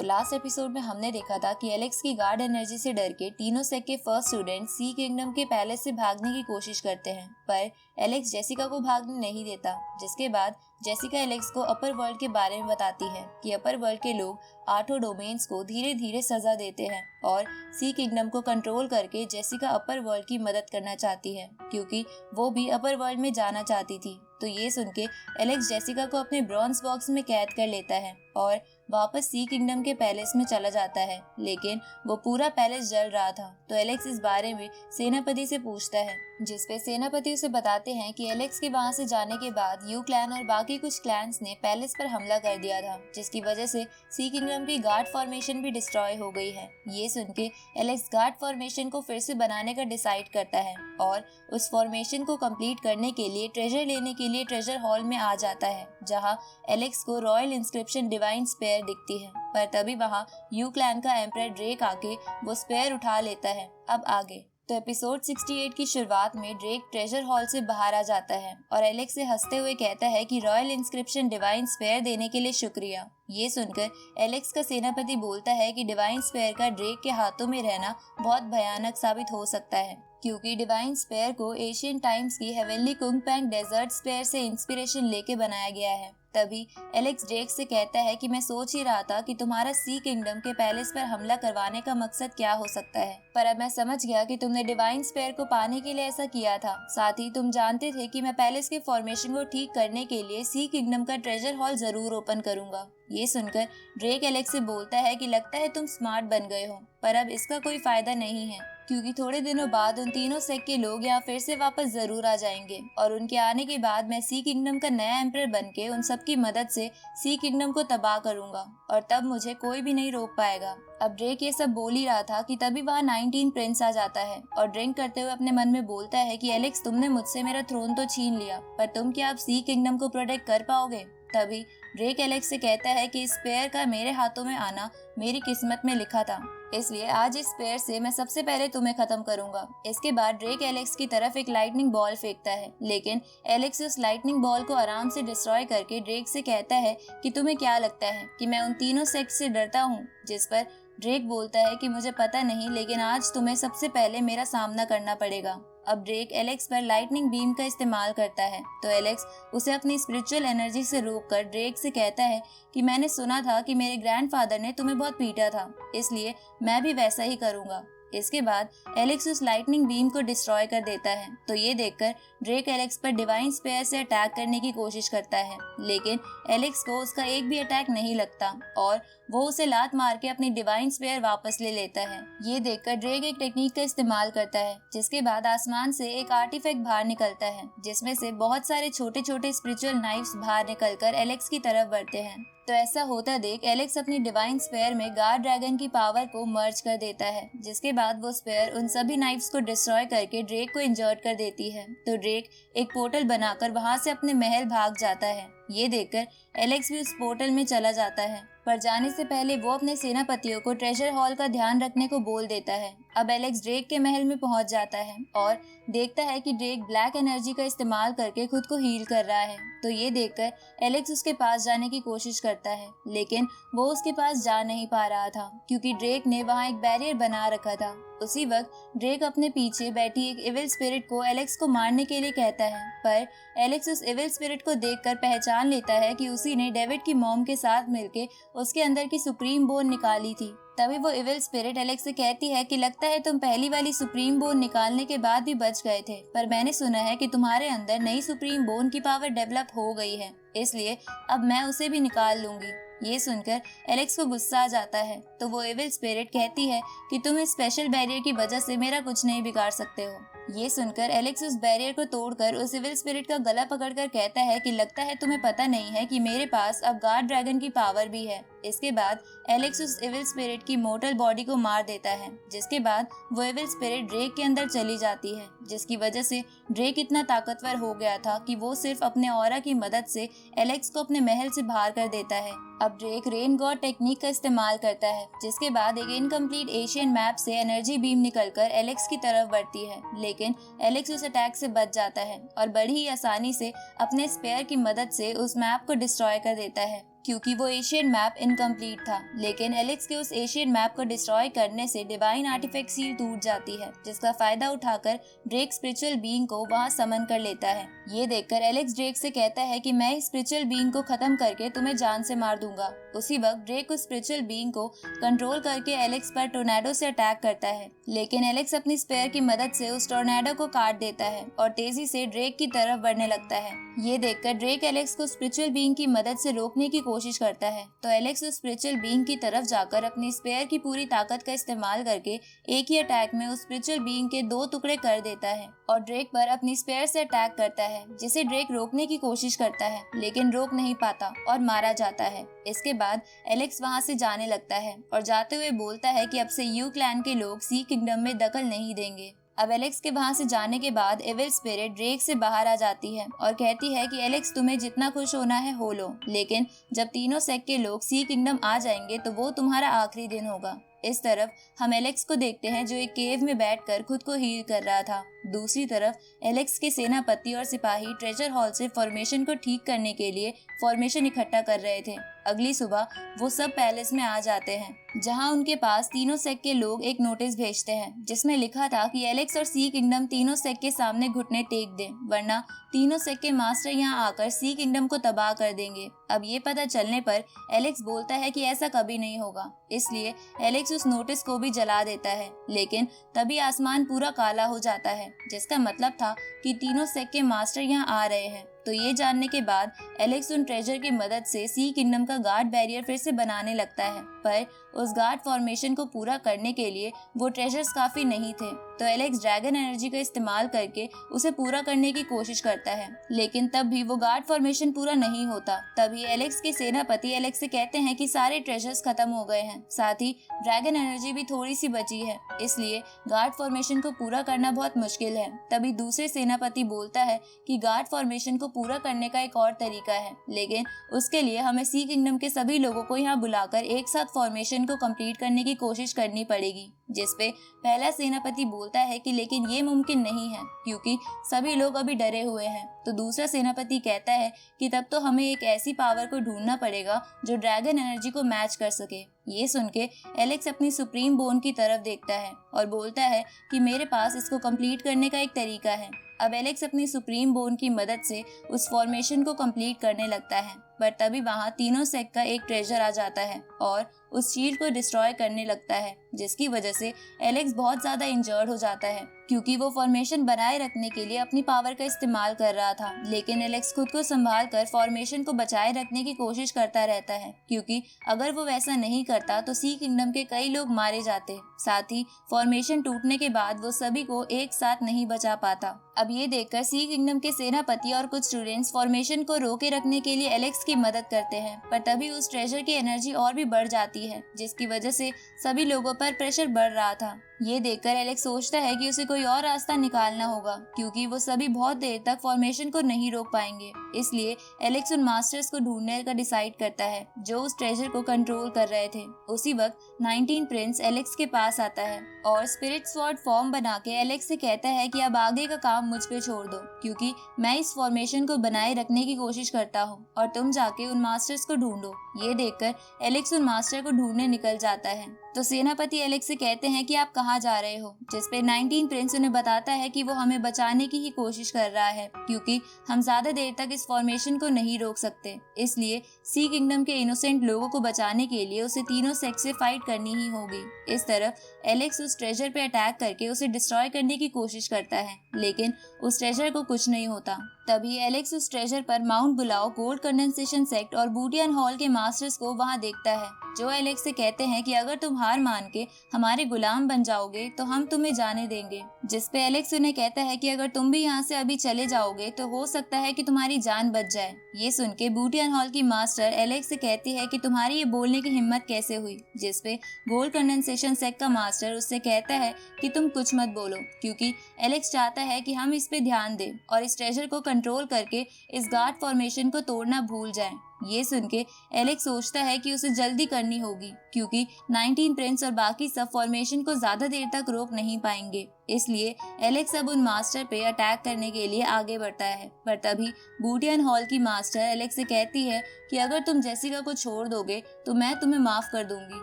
तो last episode में हमने देखा था कि एलेक्स की गार्ड एनर्जी से डर के तीनों सेक के फर्स्ट स्टूडेंट सी किंगडम के पैलेस से भागने की कोशिश करते हैं, पर एलेक्स जेसिका को भागने नहीं देता। जिसके बाद जेसिका एलेक्स को अपर वर्ल्ड के बारे में बताती है कि अपर वर्ल्ड के लोग 8 डोमेन्स को धीरे धीरे सजा देते हैं और सी किंगडम को कंट्रोल करके जेसिका अपर वर्ल्ड की मदद करना चाहती है क्योंकि वो भी अपर वर्ल्ड में जाना चाहती थी। तो ये सुन के एलेक्स जेसिका को अपने ब्रॉन्ज बॉक्स में कैद कर लेता है और वापस सी किंगडम के पैलेस में चला जाता है, लेकिन वो पूरा पैलेस जल रहा था। तो एलेक्स इस बारे में सेनापति से पूछता है, जिसपे सेनापति उसे बताते हैं कि एलेक्स के वहां से जाने के बाद यू क्लैन और बाकी कुछ क्लैंस ने पैलेस पर हमला कर दिया था, जिसकी वजह से सी किंगडम की गार्ड फॉर्मेशन भी डिस्ट्रॉय हो गई है। ये सुन के एलेक्स गार्ड फॉर्मेशन को फिर से बनाने का डिसाइड करता है और उस फॉर्मेशन को कंप्लीट करने के लिए ट्रेजर लेने के लिए ट्रेजर हॉल में आ जाता है, जहाँ एलेक्स को रॉयल इंस्क्रिप्शन डिवाइन स्पेयर दिखती है। पर तभी वहाँ यू क्लैन का एम्परर ड्रेक आके वो स्पेयर उठा लेता है। अब आगे तो एपिसोड 68 की शुरुआत में ड्रेक ट्रेजर हॉल से बाहर आ जाता है और एलेक्स से हंसते हुए कहता है कि रॉयल इंस्क्रिप्शन डिवाइन स्पेयर देने के लिए शुक्रिया। ये सुनकर एलेक्स का सेनापति बोलता है कि डिवाइन स्पेयर का ड्रेक के हाथों में रहना बहुत भयानक साबित हो सकता है, क्योंकि डिवाइन स्पेयर को एशियन टाइम्स की हेवनली कुंगपैंग डेजर्ट स्पेयर से इंस्पिरेशन लेके बनाया गया है। तभी एलेक्स ड्रेक से कहता है कि मैं सोच ही रहा था कि तुम्हारा सी किंगडम के पैलेस पर हमला करवाने का मकसद क्या हो सकता है, पर अब मैं समझ गया कि तुमने डिवाइन स्पेयर को पाने के लिए ऐसा किया था। साथ ही तुम जानते थे कि मैं पैलेस के फॉर्मेशन को ठीक करने के लिए सी किंगडम का ट्रेजर हॉल जरूर ओपन करूंगा। ये सुनकर ड्रेक एलेक्स से बोलता है कि लगता है तुम स्मार्ट बन गए हो, पर अब इसका कोई फायदा नहीं है, क्योंकि थोड़े दिनों बाद उन तीनों सेक के लोग यहाँ फिर से वापस जरूर आ जाएंगे और उनके आने के बाद मैं सी किंगडम का नया एम्परर बनके उन सबकी मदद से सी किंगडम को तबाह करूंगा और तब मुझे कोई भी नहीं रोक पाएगा। अब ड्रेक ये सब बोल ही रहा था कि तभी वहाँ 19 प्रिंस आ जाता है और ड्रिंक करते हुए अपने मन में बोलता है कि एलेक्स, तुमने मुझसे मेरा थ्रोन तो छीन लिया, पर तुम क्या अब सी किंगडम को प्रोटेक्ट कर पाओगे? तभी ड्रेक एलेक्स से कहता है कि इस स्पेयर का मेरे हाथों में आना मेरी किस्मत में लिखा था, इसलिए आज इस स्पेयर से मैं सबसे पहले तुम्हें खत्म करूंगा। इसके बाद ड्रेक एलेक्स की तरफ एक लाइटनिंग बॉल फेंकता है, लेकिन एलेक्स उस लाइटनिंग बॉल को आराम से डिस्ट्रॉय करके ड्रेक से कहता है कि तुम्हें क्या लगता है कि मैं उन तीनों सेक्ट से डरता हूँ? जिस पर ड्रेक बोलता है कि मुझे पता नहीं, लेकिन आज तुम्हें सबसे पहले मेरा सामना करना पड़ेगा। अब ड्रेक एलेक्स पर लाइटनिंग बीम का इस्तेमाल करता है, तो एलेक्स उसे अपनी स्पिरिचुअल एनर्जी से रोककर ड्रेक से कहता है कि मैंने सुना था कि मेरे ग्रैंडफादर ने तुम्हें बहुत पीटा था, इसलिए मैं भी वैसा ही करूंगा। इसके बाद एलेक्स उस लाइटनिंग बीम को डिस्ट्रॉय कर देता है। तो ये देखकर ड्रेक एलेक्स पर डिवाइन स्पेयर से अटैक करने की कोशिश करता है, लेकिन एलेक्स को उसका एक भी अटैक नहीं लगता और वो उसे लात मार के अपनी डिवाइन स्पेयर वापस ले लेता है। ये देखकर ड्रेक एक टेक्निक का इस्तेमाल करता है, जिसके बाद आसमान से एक आर्टिफैक्ट बाहर निकलता है, जिसमें से बहुत सारे छोटे छोटे स्पिरिचुअल नाइफ्स बाहर निकलकर एलेक्स की तरफ बढ़ते हैं। तो ऐसा होता देख एलेक्स अपनी डिवाइन स्पेयर में गार्ड ड्रैगन की पावर को मर्ज कर देता है, जिसके बाद वो स्पेयर उन सभी नाइफ्स को डिस्ट्रॉय करके ड्रेक को इंजर्ड कर देती है। तो ड्रेक एक पोर्टल बनाकर वहां से अपने महल भाग जाता है। ये देखकर एलेक्स भी उस पोर्टल में चला जाता है, पर जाने से पहले वो अपने सेनापतियों को ट्रेजर हॉल का ध्यान रखने को बोल देता है। अब एलेक्स ड्रेक के महल में पहुंच जाता है और देखता है कि ड्रेक ब्लैक एनर्जी का इस्तेमाल करके खुद को हील कर रहा है। तो ये देखकर एलेक्स उसके पास जाने की कोशिश करता है, लेकिन वो उसके पास जा नहीं पा रहा था, क्योंकि ड्रेक ने वहाँ एक बैरियर बना रखा था। उसी वक्त ड्रेक अपने पीछे बैठी एक इविल स्पिरिट को एलेक्स को मारने के लिए कहता है, पर एलेक्स उस इविल स्पिरिट को देखकर पहचान लेता है कि उसी ने डेविड की मॉम के साथ मिलके उसके अंदर की सुप्रीम बोन निकाली थी। तभी वो इविल स्पिरिट एलेक्स से कहती है कि लगता है तुम पहली वाली सुप्रीम बोन निकालने के बाद भी बच गए थे, पर मैंने सुना है कि तुम्हारे अंदर नई सुप्रीम बोन की पावर डेवलप हो गई है, इसलिए अब मैं उसे भी निकाल लूंगी। ये सुनकर एलेक्स को गुस्सा आ जाता है, तो वो इविल स्पिरिट कहती है कि तुम इस स्पेशल बैरियर की वजह से मेरा कुछ नहीं बिगाड़ सकते हो। ये सुनकर एलेक्स उस बैरियर को तोड़कर उस इविल स्पिरिट का गला पकड़कर कहता है कि लगता है तुम्हें पता नहीं है कि मेरे पास अब गार्ड ड्रैगन की पावर भी है। इसके बाद एलेक्स उस इविल स्पिरिट की मोर्टल बॉडी को मार देता है, जिसके बाद वो इविल स्पिरिट ड्रेक के अंदर चली जाती है, जिसकी वजह से ड्रेक इतना ताकतवर हो गया था कि वो सिर्फ अपने ऑरा की मदद से एलेक्स को अपने महल से बाहर कर देता है। अब ड्रेक रेन गॉड टेक्निक का इस्तेमाल करता है, जिसके बाद एक इनकम्प्लीट एशियन मैप से एनर्जी बीम निकलकर एलेक्स की तरफ बढ़ती है, लेकिन एलेक्स उस अटैक से बच जाता है और बड़ी ही आसानी से अपने स्पेयर की मदद से उस मैप को डिस्ट्रॉय कर देता है। क्योंकि वो एशियन मैप इनकम्प्लीट था। लेकिन एलेक्स के उस एशियन मैप को डिस्ट्रॉय करने से डिवाइन आर्टिफैक्ट सील टूट जाती है, जिसका फायदा उठाकर ड्रेक स्पिरिचुअल बीइंग को वहां समन कर लेता है। ये देखकर एलेक्स ड्रेक से कहता है कि मैं इस स्पिरिचुअल बीइंग को खत्म करके तुम्हें जान से मार दूंगा। उसी वक्त ड्रेक उस स्पिरिचुअल बीइंग को कंट्रोल करके एलेक्स पर टोर्नेडो से अटैक करता है, लेकिन एलेक्स अपनी स्पेयर की मदद से उस टोर्नेडो को काट देता है और तेजी से ड्रेक की तरफ बढ़ने लगता है। ये देखकर ड्रेक एलेक्स को स्पिरिचुअल बीइंग की मदद से रोकने की कोशिश करता है, तो एलेक्स उस स्पिरिचुअल बीइंग की तरफ जाकर अपनी स्पेयर की पूरी ताकत का इस्तेमाल करके एक ही अटैक में उस स्पिरिचुअल बीइंग के 2 टुकड़े कर देता है और ड्रेक पर अपनी स्पेयर से अटैक करता है, जिसे ड्रेक रोकने की कोशिश करता है लेकिन रोक नहीं पाता और मारा जाता है। इसके बाद एलेक्स वहां से जाने लगता है और जाते हुए बोलता है कि अब से यू क्लैन के लोग सी किंगडम में दखल नहीं देंगे। अब एलेक्स के वहां से जाने के बाद एविल स्पिरिट ड्रेक से बाहर आ जाती है और कहती है कि एलेक्स तुम्हें जितना खुश होना है हो लो, लेकिन जब तीनों सेक्ट के लोग सी किंगडम आ जाएंगे तो वो तुम्हारा आखिरी दिन होगा। इस तरफ हम एलेक्स को देखते हैं जो एक केव में बैठकर खुद को हील कर रहा था। दूसरी तरफ एलेक्स के सेनापति और सिपाही ट्रेजर हॉल से फॉर्मेशन को ठीक करने के लिए फॉर्मेशन इकट्ठा कर रहे थे। अगली सुबह वो सब पैलेस में आ जाते हैं, जहां उनके पास तीनों सेक्ट के लोग एक नोटिस भेजते हैं जिसमें लिखा था कि एलेक्स और सी किंगडम तीनों सेक्ट के सामने घुटने टेक दें, वरना तीनों सेक्ट के मास्टर यहाँ आकर सी किंगडम को तबाह कर देंगे। अब ये पता चलने पर एलेक्स बोलता है कि ऐसा कभी नहीं होगा, इसलिए एलेक्स उस नोटिस को भी जला देता है। लेकिन तभी आसमान पूरा काला हो जाता है, जिसका मतलब था कि तीनों सेक्ट के मास्टर यहाँ आ रहे हैं। तो ये जानने के बाद एलेक्स उन ट्रेजर की मदद से सी किंगडम का गार्ड बैरियर फिर से बनाने लगता है, पर उस गार्ड फॉर्मेशन को पूरा करने के लिए वो ट्रेजर्स काफी नहीं थे, तो एलेक्स ड्रैगन एनर्जी का इस्तेमाल करके उसे पूरा करने की कोशिश करता है, लेकिन तब भी वो गार्ड फॉर्मेशन पूरा नहीं होता। तभी एलेक्स के सेनापति एलेक्स से कहते हैं कि सारे ट्रेजर्स खत्म हो गए हैं, साथ ही ड्रैगन एनर्जी भी थोड़ी सी बची है, इसलिए गार्ड फॉर्मेशन को पूरा करना बहुत मुश्किल है। तभी दूसरे सेनापति बोलता है कि गार्ड फॉर्मेशन को पूरा करने का एक और तरीका है, लेकिन उसके लिए हमें सी किंगडम के सभी लोगों को यहाँ बुलाकर एक साथ फॉर्मेशन को कंप्लीट करने की कोशिश करनी पड़ेगी। जिसपे पहला सेनापति बोलता है कि लेकिन ये मुमकिन नहीं है क्योंकि सभी लोग अभी डरे हुए हैं। तो दूसरा सेनापति कहता है कि तब तो हमें एक ऐसी पावर को ढूंढना पड़ेगा जो ड्रैगन एनर्जी को मैच कर सके। ये सुन के एलेक्स अपनी सुप्रीम बोन की तरफ देखता है और बोलता है कि मेरे पास इसको कंप्लीट करने का एक तरीका है। अब एलेक्स अपनी सुप्रीम बोन की मदद से उस फॉर्मेशन को कंप्लीट करने लगता है, पर तभी वहां तीनों सेक्ट का एक ट्रेजर आ जाता है और उस शील्ड को डिस्ट्रॉय करने लगता है, जिसकी वजह से एलेक्स बहुत ज्यादा इंजर्ड हो जाता है क्योंकि वो फॉर्मेशन बनाए रखने के लिए अपनी पावर का इस्तेमाल कर रहा था। लेकिन एलेक्स खुद को संभाल कर फॉर्मेशन को बचाए रखने की कोशिश करता रहता है क्योंकि अगर वो वैसा नहीं करता तो सी किंगडम के कई लोग मारे जाते। साथ ही फॉर्मेशन टूटने के बाद वो सभी को एक साथ नहीं बचा पाता। अब ये देखकर सी किंगडम के सेनापति और कुछ स्टूडेंट्स फॉर्मेशन को रोके रखने के लिए एलेक्स की मदद करते हैं, पर तभी उस ट्रेजर की एनर्जी और भी बढ़ जाती है, जिसकी वजह से सभी लोगों पर प्रेशर बढ़ रहा था। ये देखकर एलेक्स सोचता है कि उसे कोई और रास्ता निकालना होगा क्योंकि वो सभी बहुत देर तक फॉर्मेशन को नहीं रोक पाएंगे। इसलिए एलेक्स उन मास्टर्स को ढूंढने का डिसाइड करता है जो उस ट्रेजर को कंट्रोल कर रहे थे। उसी वक्त 19 प्रिंस एलेक्स के पास आता है और स्पिरिट स्वॉर्ड फॉर्म बना के एलेक्स से कहता है कि अब आगे का काम मुझ पे छोड़ दो क्योंकि मैं इस फॉर्मेशन को बनाए रखने की कोशिश करता हूँ और तुम जाके उन मास्टर्स को ढूंढो। ये देखकर एलेक्स उन मास्टर को ढूंढने निकल जाता है, तो सेनापति एलेक्स से कहते हैं कि आप कहाँ जा रहे हो, जिसपे 19 प्रिंस उन्हें बताता है कि वो हमें बचाने की ही कोशिश कर रहा है क्योंकि हम ज्यादा देर तक इस फॉर्मेशन को नहीं रोक सकते। इसलिए सी किंगडम के इनोसेंट लोगों को बचाने के लिए उसे तीनों सेक्ट से फाइट करनी ही होगी। इस तरफ एलेक्स उस ट्रेजर पे अटैक करके उसे डिस्ट्रॉय करने की कोशिश करता है, लेकिन उस ट्रेजर को कुछ नहीं होता। तभी एलेक्स उस ट्रेजर पर माउंट बुलाओ, गोल्ड कंडेंसेशन सेक्ट और बूटियन हॉल के मास्टर्स को वहां देखता है, जो एलेक्स से कहते हैं कि अगर तुम हार मान के हमारे गुलाम बन जाओगे तो हम तुम्हें जाने देंगे। जिसपे एलेक्स उन्हें कहता है कि अगर तुम भी यहाँ से अभी चले जाओगे तो हो सकता है कि तुम्हारी जान बच जाए। ये सुन के बूटियन हॉल की मास्टर एलेक्स से कहती है कि तुम्हारी ये बोलने की हिम्मत कैसे हुई। जिसपे गोल्ड कंडेंसेशन सेक्ट का मास्टर उससे कहता है कि तुम कुछ मत बोलो क्योंकि एलेक्स चाहता है कि हम इस पे ध्यान दें और इस ट्रेजर को कंट्रोल करके इस गार्ड फॉर्मेशन को तोड़ना भूल जाएं। ये सुन के एलेक्स सोचता है कि उसे जल्दी करनी होगी क्योंकि 19 प्रिंस और बाकी सब फॉर्मेशन को ज्यादा देर तक रोक नहीं पाएंगे। इसलिए एलेक्स अब उन मास्टर पे अटैक करने के लिए आगे बढ़ता है। पर तभी बूटियन हॉल की मास्टर एलेक्स से कहती है कि अगर तुम जेसिका को छोड़ दोगे तो मैं तुम्हें माफ कर दूंगी,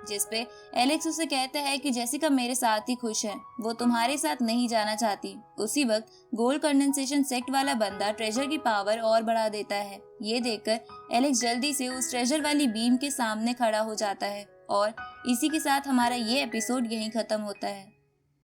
जिसपे एलेक्स उसे कहता है कि जेसिका मेरे साथ ही खुश है, वो तुम्हारे साथ नहीं जाना चाहती। उसी वक्त गोल्ड कंडेंसेशन सेक्ट वाला बंदा ट्रेजर की पावर और बढ़ा देता है। ये देखकर एलेक्स जल्दी से उस ट्रेजर वाली बीम के सामने खड़ा हो जाता है और इसी के साथ हमारा ये एपिसोड यहीं खत्म होता है।